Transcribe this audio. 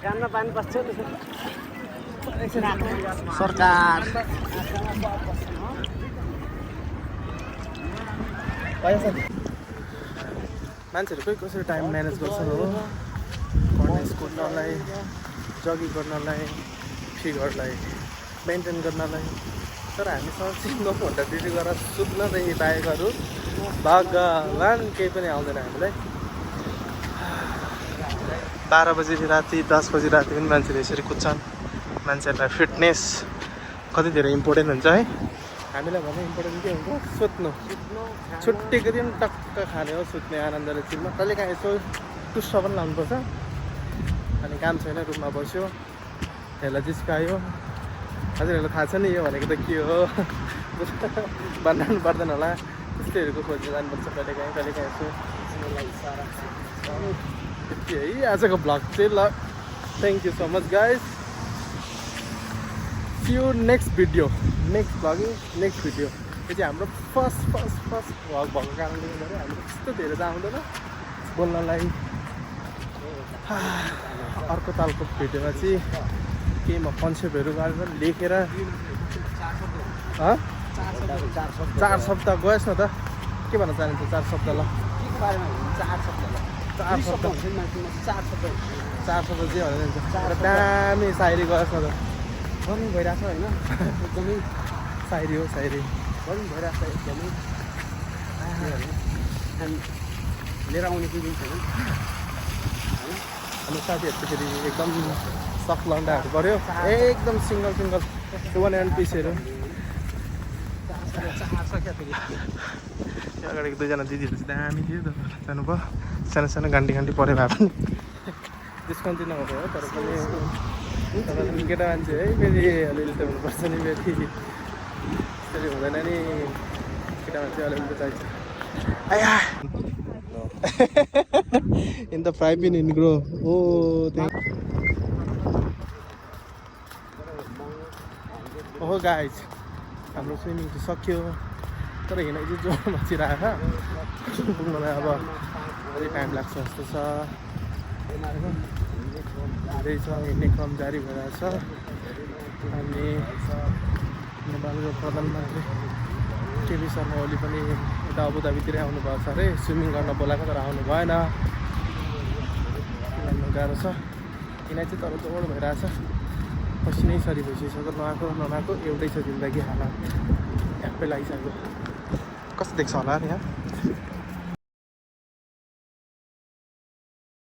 कानमा पानी पस्छ नि सरकार मान्छेहरू खोइ कसरी टाइम म्यानेज गर्छ हो पढ्ने कुद्नलाई जगिङ गर्नलाई फिगरलाई मेन्टेन गर्नलाई तर हामीसँग 9 घन्टा ड्युटी गरेर सुत्नदेखि बाहेकहरू भगवान् केही पनि आउँदैन हामीलाई 12 बजी राति 10 बजी राति पनि मान्छेले यसरी कुद्छन् मान्छेहरूलाई फिटनेस कति धेरै इम्पोर्टेन्ट हुन्छ है हामीलाई भने इम्पोर्टेन्ट के हुन्छ सुत्नु छुट्टीको दिन टक्क खाने हो सुत्ने आनन्दले चिनमा कहिले काहीँ यसो टुस्स पनि लाउनुपर्छ अनि काम छैन रुममा बस्यो हेर्ला जिस्कायो हजुरहरूलाई थाहा छ नि यो भनेको त के हो भन्नु पनि पर्दैन होला त्यस्तैहरूको खोजेर जानुपर्छ कहिले काहीँ यसो यति है आजको भ्लग चाहिँ ल thank you so much guys see you next video next vlogging next video यो चाहिँ हाम्रो फर्स्ट भ्लग भएको कारणले गर्दा हाम्रो त्यस्तो धेरै त आउँदैन बोल्नलाई अर्को तालको भिडियोमा चाहिँ केहीमा कन्सेप्टहरू गरेर लेखेर 4 शब्द गएस् न त के भन्न चाहन्छ 4 शब्द ल 4 शब्द जे भनेर जान्छ दामी सायरी गएस् न त गर्नु भइरहेछ होइन एकदमै सायरी हो सायरी गर्नु भइरहेछ एकदमै लिएर आउने केही दिन छैन हाम्रो साथीहरू चाहिँ फेरि एकदम सफ्ट लन्डाहरू पऱ्यो एकदम सिङ्गल 1 पिसहरू अगाडिको 2जना दिदीहरू चाहिँ दामी थियो त जानुभयो सानो घन्टी पऱ्यो भए पनि डिस्काउन्ट चाहिँ नहुँदैन हो तर पनि केटा मान्छे है फेरि अलिअलि त हुनुपर्छ नि फेरि त्यसरी हुँदैन नि केटा मान्छे अलिअलि त चाहिन्छ इन द फ्राई पिन इन ग्रो ओ थ्याङ्क ओहो गाइज हाम्रो स्विमिङ चाहिँ सक्यो तर हिँडाइ चाहिँ जोर बसिरहेको पुग्नलाई अब अलिक टाइम लाग्छ जस्तो छ धेरै छ हिँड्ने क्रम जारी भइरहेछ अनि नेपालको प्रधानमन्त्री केपी शर्मा ओली पनि यता अबुधाबीतिरै आउनुभएको छ अरे स्विमिङ गर्न बोलाएको तर आउनु भएन गर्नु गाह्रो छ हिँडाइ चाहिँ तर जोड भइरहेछ पसिनै सरी भइसक्यो नआएको एउटै छ जिन्दगी हालत ट्याप्पै लागिसक्यो कस्तो देख्छ होला नि यहाँ